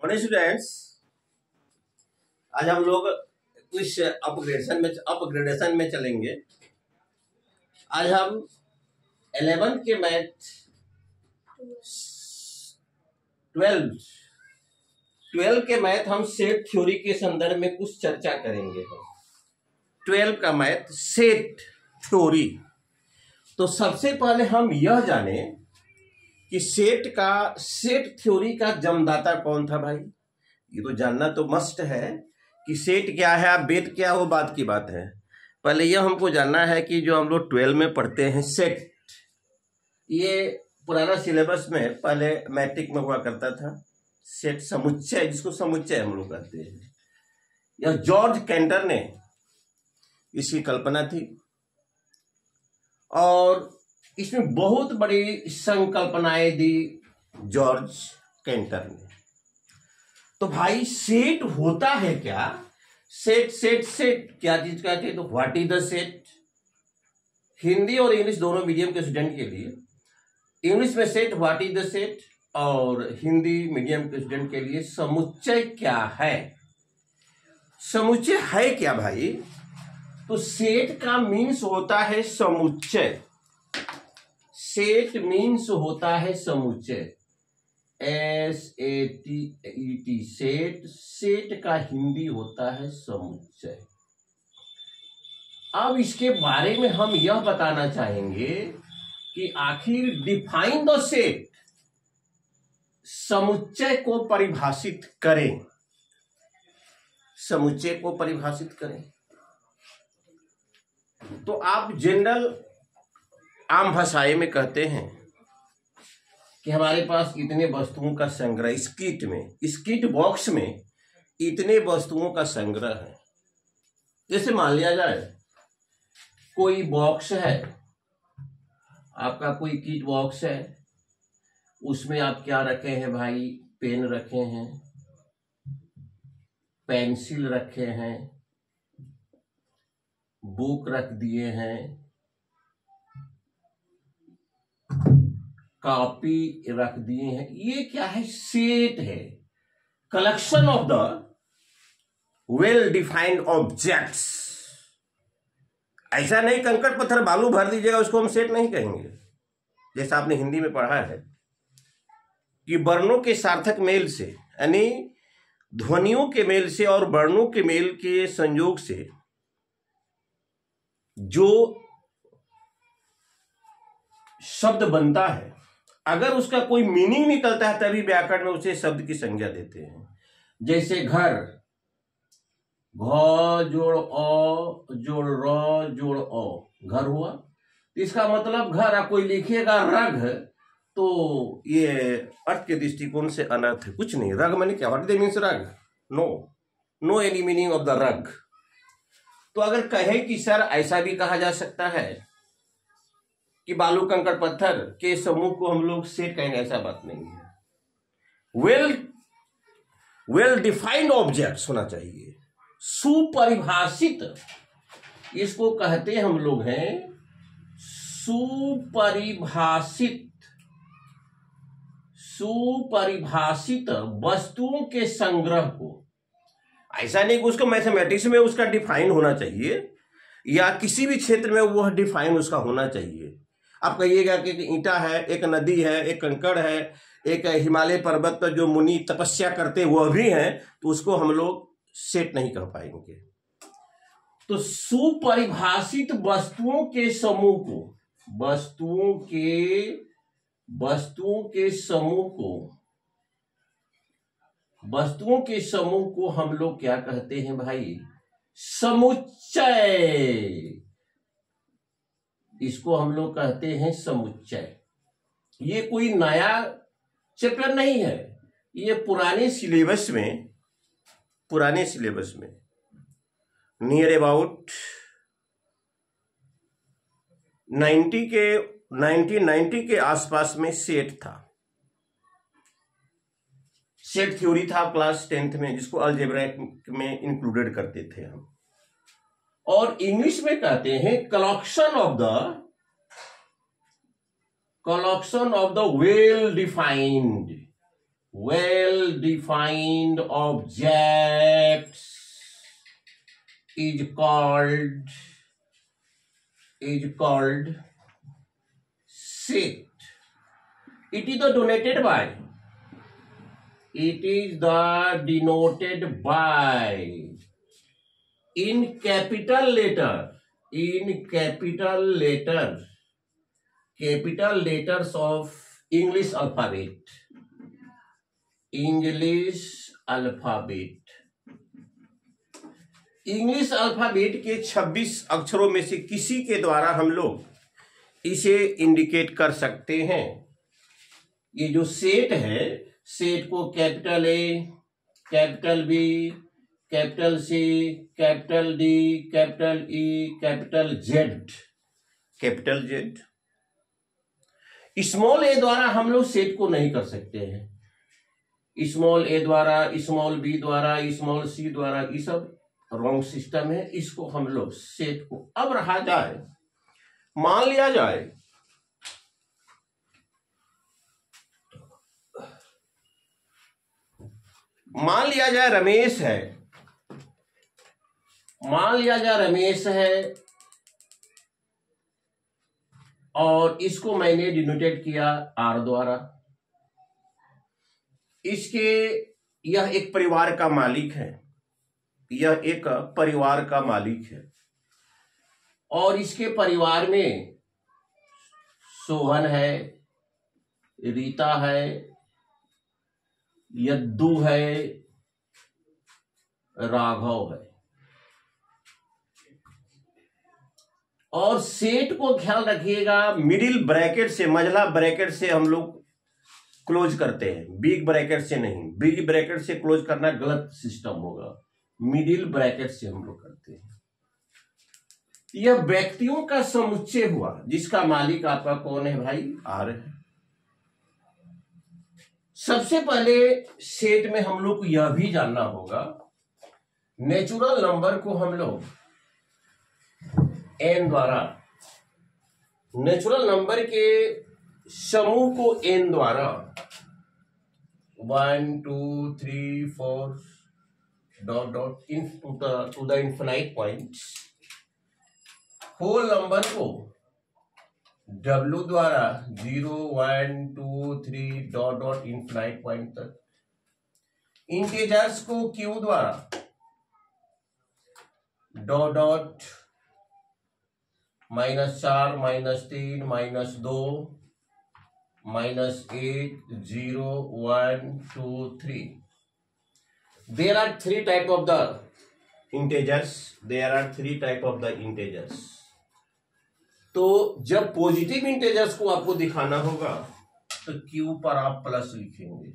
Students, आज हम लोग कुछ अपग्रेडेशन में चलेंगे। आज हम 11 के मैथ 12 के मैथ हम सेट थ्योरी के संदर्भ में कुछ चर्चा करेंगे। 12 का मैथ सेट थ्योरी। तो सबसे पहले हम यह जाने कि सेट थ्योरी का जन्मदाता कौन था। भाई ये तो जानना तो मस्ट है कि सेट क्या है, आप बेट क्या हो, बात की बात है। पहले यह हमको जानना है कि जो हम लोग 12 में पढ़ते हैं सेट, ये पुराना सिलेबस में पहले मैट्रिक में हुआ करता था। सेट समुच्चय, जिसको समुच्चय हम लोग कहते हैं, यह जॉर्ज कैंटर ने इसकी कल्पना थी और इसमें बहुत बड़ी संकल्पनाएं दी जॉर्ज कैंटर ने। तो भाई सेट होता है क्या? सेट क्या चीज कहते हैं? तो what is the set? Hindi और इंग्लिश दोनों मीडियम के स्टूडेंट के लिए, इंग्लिश में set what is the set और हिंदी मीडियम के स्टूडेंट के लिए समुच्चय क्या है। समुच्चय है क्या भाई? तो सेट का मीन्स होता है समुच्चय। सेट मीन्स होता है समुच्चय, SATET सेट का हिंदी होता है समुच्चय। अब इसके बारे में हम यह बताना चाहेंगे कि आखिर डिफाइन द सेट, समुच्चय को परिभाषित करें। समुच्चय को परिभाषित करें तो आप जनरल आम भाषाएं में कहते हैं कि हमारे पास इतने वस्तुओं का संग्रह, स्किट बॉक्स में इतने वस्तुओं का संग्रह है। जैसे मान लिया जाए कोई बॉक्स है, आपका कोई किट बॉक्स है, उसमें आप क्या रखे हैं भाई? पेन रखे हैं, पेंसिल रखे हैं, बुक रख दिए हैं, कॉपी रख दिए हैं। ये क्या है? सेट है, collection of the well defined objects. ऐसा नहीं कंकड़ पत्थर बालू भर दीजिएगा उसको हम सेट नहीं कहेंगे। जैसा आपने हिंदी में पढ़ा है कि वर्णों के सार्थक मेल से, यानी ध्वनियों के मेल से और वर्णों के मेल के संयोग से जो शब्द बनता है, अगर उसका कोई मीनिंग निकलता है तभी व्याकरण में उसे शब्द की संज्ञा देते हैं। जैसे घर, घ जोड़ अ जोड़ र जोड़ अ, घर हुआ। इसका मतलब घर। आप कोई लिखिएगा रग, तो ये अर्थ के दृष्टिकोण से अनर्थ है, कुछ नहीं। रग माने क्या? What means rug? No any meaning of the rug. तो अगर कहे कि सर ऐसा भी कहा जा सकता है कि बालू कंकड़ पत्थर के समूह को हम लोग सेट कहेंगे, ऐसा बात नहीं है। वेल डिफाइंड ऑब्जेक्ट्स होना चाहिए, सुपरिभाषित। इसको कहते हम लोग हैं सुपरिभाषित वस्तुओं के संग्रह को। ऐसा नहीं कि उसको मैथमेटिक्स में उसका डिफाइन होना चाहिए या किसी भी क्षेत्र में वह डिफाइन उसका होना चाहिए। आप कहिएगा कि ईंटा है, एक नदी है, एक कंकड़ है, एक हिमालय पर्वत पर जो मुनि तपस्या करते वह भी हैं, तो उसको हम लोग सेट नहीं कह पाएंगे। तो सुपरिभाषित वस्तुओं के समूह को, वस्तुओं के समूह को हम लोग क्या कहते हैं भाई? समुच्चय। इसको हम लोग कहते हैं समुच्चय। ये कोई नया चैप्टर नहीं है, ये पुराने सिलेबस में नियर अबाउट 1990 के आसपास में सेट था। सेट थ्योरी था क्लास 10th में, जिसको अलजेब्रा में इंक्लूडेड करते थे हम। और इंग्लिश में कहते हैं collection of the well defined well defined objects is called set. It is the denoted by in capital letters of English alphabet. English alphabet के 26 अक्षरों में से किसी के द्वारा हम लोग इसे इंडिकेट कर सकते हैं। ये जो सेट है, सेट को capital A, capital B, capital C, capital D, capital E, capital Z, small A द्वारा हम लोग सेट को नहीं कर सकते हैं। स्मॉल ए द्वारा, स्मॉल बी द्वारा, स्मॉल सी द्वारा, ये सब रॉन्ग सिस्टम है। इसको हम लोग सेट को अब रहा जाए, मान लिया जाए रमेश है और इसको मैंने डिनोटेट किया आर द्वारा। यह एक परिवार का मालिक है, और इसके परिवार में सोहन है, रीता है, यद्दू है, राघव है। और सेट को ख्याल रखिएगा, मिडिल ब्रैकेट से, मझला ब्रैकेट से हम लोग क्लोज करते हैं, बिग ब्रैकेट से नहीं। बिग ब्रैकेट से क्लोज करना गलत सिस्टम होगा, मिडिल ब्रैकेट से हम लोग करते हैं। यह व्यक्तियों का समुच्चय हुआ जिसका मालिक आपका कौन है भाई? आर है। सबसे पहले सेट में हम लोग को यह भी जानना होगा, नेचुरल नंबर को हम लोग एन द्वारा, नेचुरल नंबर के समूह को एन द्वारा 1 2 3 4 dot dot to the infinite point, whole number को W द्वारा 0 1 2 3 डॉट डॉट इन्फिनाइट पॉइंट तक, इंटीजर्स को Q द्वारा dot dot -4 -3 -2 -8 0 1 2 3। There are three type of the integers. तो जब पॉजिटिव इंटेजर्स को आपको दिखाना होगा तो Q पर आप प्लस लिखेंगे,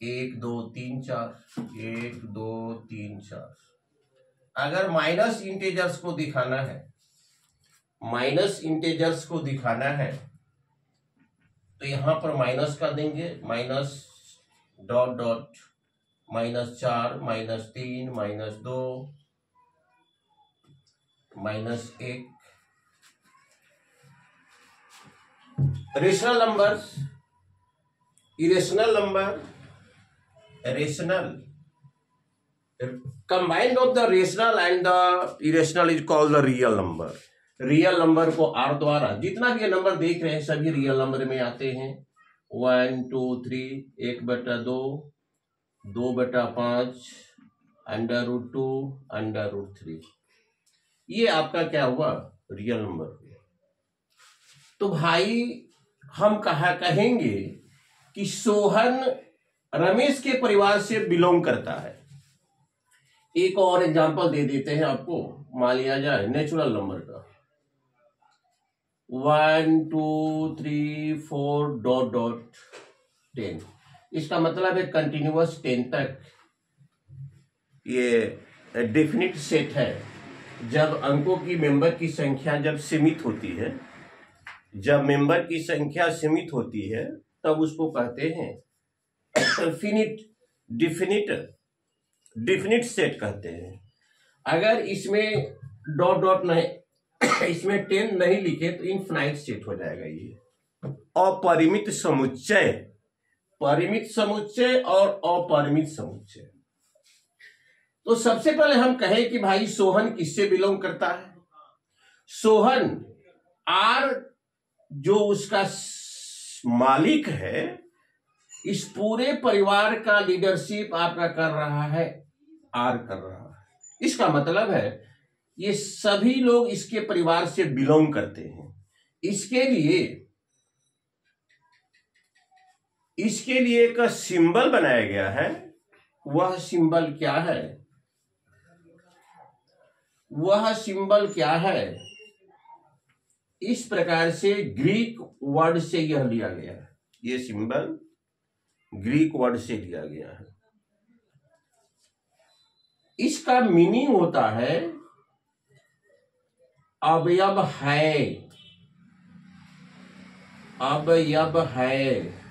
1 2 3 4, 1 2 3 4। अगर माइनस इंटेजर्स को दिखाना है तो यहां पर माइनस कर देंगे, minus dot dot -4 -3 -2 -1। Rational numbers, irrational number, combined of the rational and the irrational is called the real number. Real number को आर द्वारा, जितना भी ये नंबर देख रहे हैं सभी रियल नंबर में आते हैं। 1 2 3, 1/2, 2/5, √2, √3। ये आपका क्या हुआ? रियल नंबर हुआ। तो भाई हम कहेंगे कि सोहन रमेश के परिवार से बिलोंग करता है। एक और एग्जांपल दे देते हैं आपको, मान लिया जाए नेचुरल नंबर का 1 2 3 4 डॉट डॉट 10। इसका मतलब है कंटिन्यूअस 10 तक ये डेफिनिट सेट है। जब अंकों की मेंबर की संख्या जब सीमित होती है, जब मेंबर की संख्या सीमित होती है तब उसको कहते हैं फिनिट, डिफिनिट सेट कहते हैं। अगर इसमें डॉट डॉट नहीं, इसमें 10 नहीं लिखे तो इनफिनाइट सेट हो जाएगा। ये अपरिमित समुच्चय परिमित समुच्चय और अपरिमित समुच्चय। तो सबसे पहले हम कहें कि भाई सोहन किससे बिलोंग करता है। सोहन आर जो उसका मालिक है, इस पूरे परिवार का लीडरशिप आपका कर रहा है, आर कर रहा है। इसका मतलब है ये सभी लोग इसके परिवार से बिलोंग करते हैं। इसके लिए एक सिंबल बनाया गया है। वह सिंबल क्या है? वह सिंबल क्या है? इस प्रकार से ग्रीक वर्ड से यह लिया गया है। यह सिंबल ग्रीक वर्ड से लिया गया है। इसका मीनिंग होता है अवयव है, अवयव है,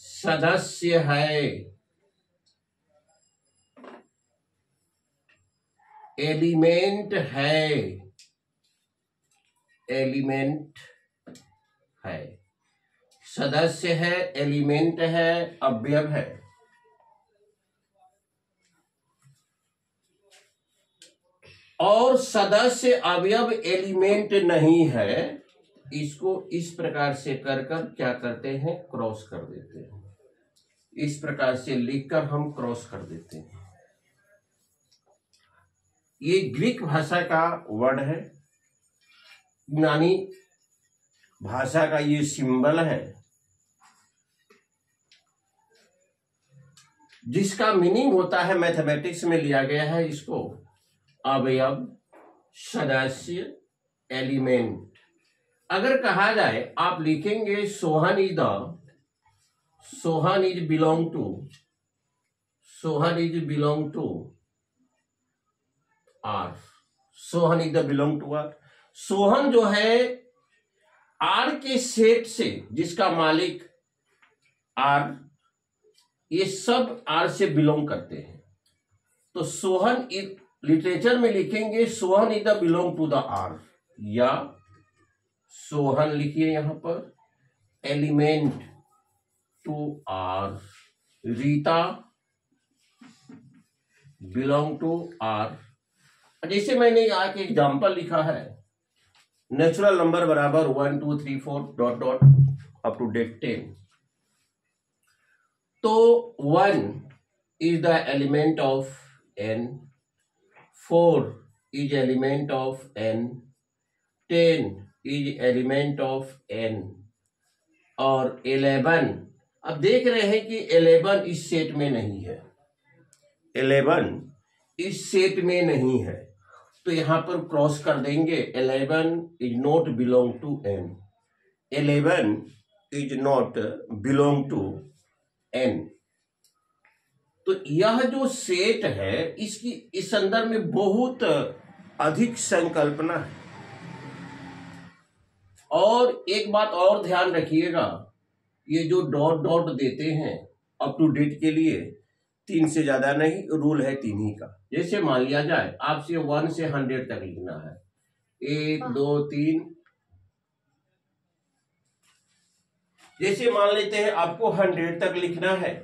सदस्य है, एलिमेंट है, एलिमेंट है, सदस्य है, एलिमेंट है, अवयव है। और सदस्य अवयव एलिमेंट नहीं है, इसको इस प्रकार से कर क्या करते हैं, क्रॉस कर देते हैं। इस प्रकार से लिखकर हम क्रॉस कर देते हैं। ये ग्रीक भाषा का वर्ड है, यूनानी भाषा का ये सिंबल है, जिसका मीनिंग होता है, मैथमेटिक्स में लिया गया है इसको अवयव, सदस्य, एलिमेंट। अगर कहा जाए, आप लिखेंगे Sohan is belong to R. Sohan is belong to R. Sohan जो है आर के सेट से, जिसका मालिक आर, ये सब आर से बिलोंग करते हैं। तो सोहन इज, लिटरेचर में लिखेंगे Sohan is the belong to the R, या सोहन लिखिए यहां पर element to R. Rita belong to R. जैसे मैंने यहाँ के एग्जाम्पल लिखा है, नेचुरल नंबर बराबर 1 2 3 4 dot dot up to date 10। तो 1 is the element of n, 4 is element of n, 10 is element of n, और 11, अब देख रहे हैं कि 11 इस सेट में नहीं है, 11 इस सेट में नहीं है, तो यहां पर क्रॉस कर देंगे। 11 is not belong to n, 11 is not belong to n। तो यह जो सेट है, इसकी इस संदर्भ में बहुत अधिक संकल्पना है। और एक बात और ध्यान रखिएगा, ये जो डॉट डॉट देते हैं अप टू डेट के लिए, 3 से ज्यादा नहीं, रूल है 3 ही का। जैसे मान लिया जाए आपसे 1 से 100 तक लिखना है, 1 2 3। जैसे मान लेते हैं आपको 100 तक लिखना है,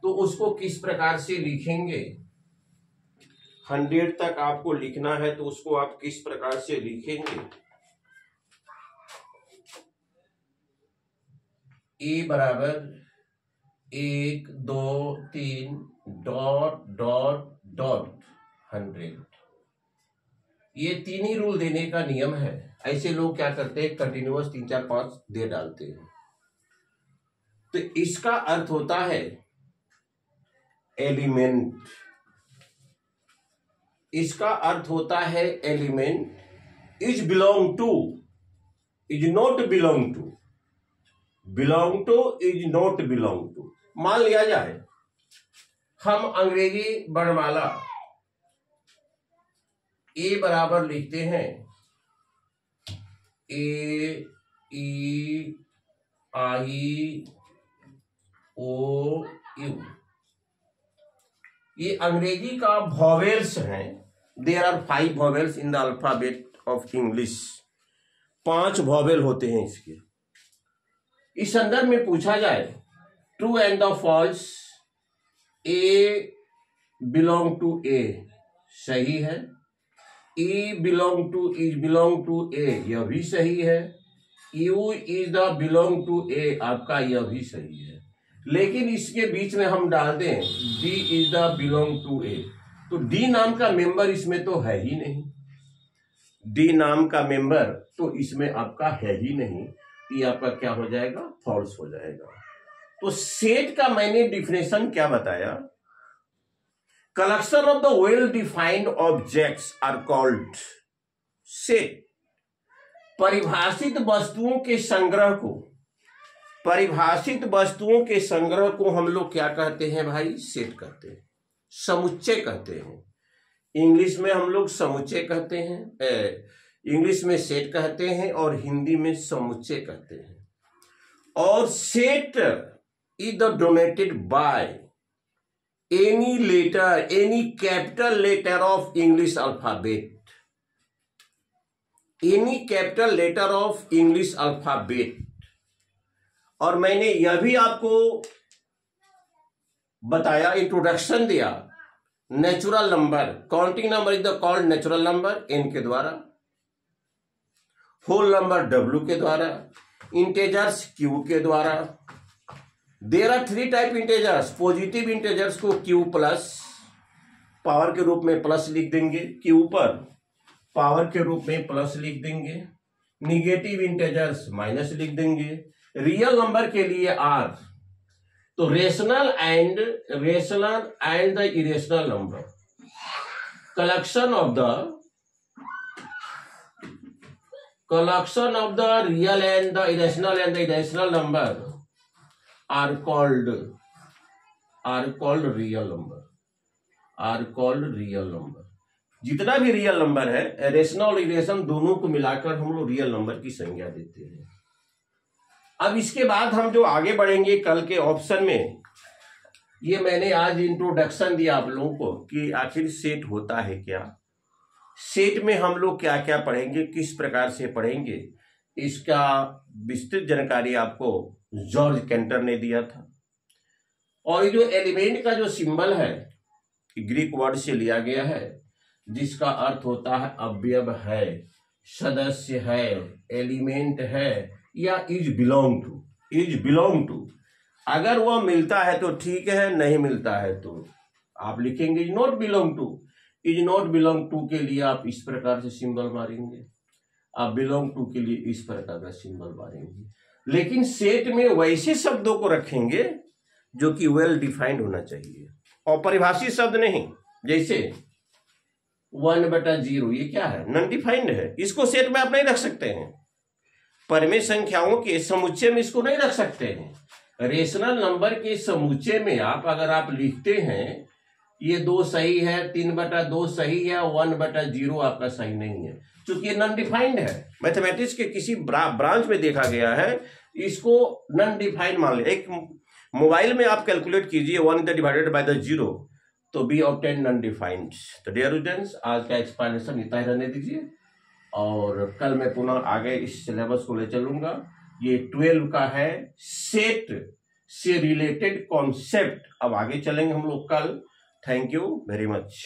तो उसको किस प्रकार से लिखेंगे? 100 तक आपको लिखना है, तो उसको आप किस प्रकार से लिखेंगे? ए बराबर 1 2 3 डॉट डॉट डॉट 100। ये 3 ही रूल देने का नियम है। ऐसे लोग क्या करते हैं, कंटिन्यूअस 3 4 5 दे डालते हैं। तो इसका अर्थ होता है एलिमेंट, इसका अर्थ होता है element. Is belong to, is not belong to, belong to is not belong to. मान लिया जाए हम अंग्रेजी वर्णमाला ए बराबर लिखते हैं ए ई आई ओ यू, ये अंग्रेजी का वॉवेल्स हैं। There are 5 vowels in the alphabet of English. 5 vowel होते हैं इसके। इस संदर्भ में पूछा जाए true and the false, A belong to A सही है, E belong to is belong to A यह भी सही है, U is the belong to A आपका यह भी सही है। लेकिन इसके बीच में हम डाल दें D is the belong to A, तो डी नाम का मेंबर इसमें तो है ही नहीं, डी नाम का मेंबर तो इसमें आपका है ही नहीं, ये आपका क्या हो जाएगा, फॉल्स हो जाएगा। तो सेट का मैंने डिफिनेशन क्या बताया, collection of the well defined objects are called set. परिभाषित वस्तुओं के संग्रह को, परिभाषित वस्तुओं के संग्रह को हम लोग क्या कहते हैं भाई, सेट कहते हैं, समुच्चय कहते हैं। इंग्लिश में हम लोग समुच्चय कहते हैं, इंग्लिश में सेट कहते हैं और हिंदी में समुच्चय कहते हैं। और set is the denoted by any letter, any capital letter of English alphabet, any capital letter of English alphabet. और मैंने यह भी आपको बताया, इंट्रोडक्शन दिया, natural number, counting number is the called natural number N के द्वारा, होल नंबर डब्ल्यू के द्वारा, इंटेजर्स क्यू के द्वारा। There are 3 type integers, positive integers को क्यू प्लस पावर के रूप में प्लस लिख देंगे, क्यू पर पावर के रूप में प्लस लिख देंगे, निगेटिव इंटेजर्स माइनस लिख देंगे, रियल नंबर के लिए आर। तो rational and the irrational number, collection of the real and the irrational number are called real number. जितना भी रियल नंबर है, रेशनल और इरेशनल दोनों को मिलाकर हम लोग रियल नंबर की संज्ञा देते हैं। अब इसके बाद हम जो आगे बढ़ेंगे कल के ऑप्शन में, ये मैंने आज इंट्रोडक्शन दिया आप लोगों को कि आखिर सेट होता है क्या, सेट में हम लोग क्या क्या पढ़ेंगे, किस प्रकार से पढ़ेंगे, इसका विस्तृत जानकारी आपको जॉर्ज कैंटर ने दिया था। और ये जो एलिमेंट का जो सिंबल है ग्रीक वर्ड से लिया गया है, जिसका अर्थ होता है अवयव है, सदस्य है, एलिमेंट है या इज बिलोंग टू। अगर वह मिलता है तो ठीक है, नहीं मिलता है तो आप लिखेंगे is not belong to. Is not belong to के लिए आप इस प्रकार से सिंबल मारेंगे, आप बिलोंग टू के लिए इस प्रकार का सिंबल मारेंगे। लेकिन सेट में वैसे शब्दों को रखेंगे जो कि वेल डिफाइंड होना चाहिए और परिभाषित शब्द नहीं। जैसे 1/0 ये क्या है, नॉन डिफाइंड है, इसको सेट में आप नहीं रख सकते हैं। परिमेय संख्याओं के समुच्चय में इसको नहीं रख सकते हैं। रेशनल नंबर के समुच्चय में अगर आप लिखते हैं ये 2 सही है, 3/2 सही है, 1/0 आपका सही नहीं है, क्योंकि ये नॉन डिफाइंड है। मैथमेटिक्स के किसी ब्रांच में देखा गया है, इसको नॉन डिफाइंड मान लिया। एक मोबाइल में आप कैलकुलेट कीजिए 1 डिवाइडेड बाय द 0 तो बी ऑब्टेन नॉन डिफाइंड। तो डियर स्टूडेंट्स, आज का एक्सप्लेनेशन इतना ही रहने दीजिए और कल मैं पुनः आगे इस सिलेबस को ले चलूंगा। ये 12 का है, सेट से रिलेटेड कॉन्सेप्ट। अब आगे चलेंगे हम लोग कल। Thank you very much.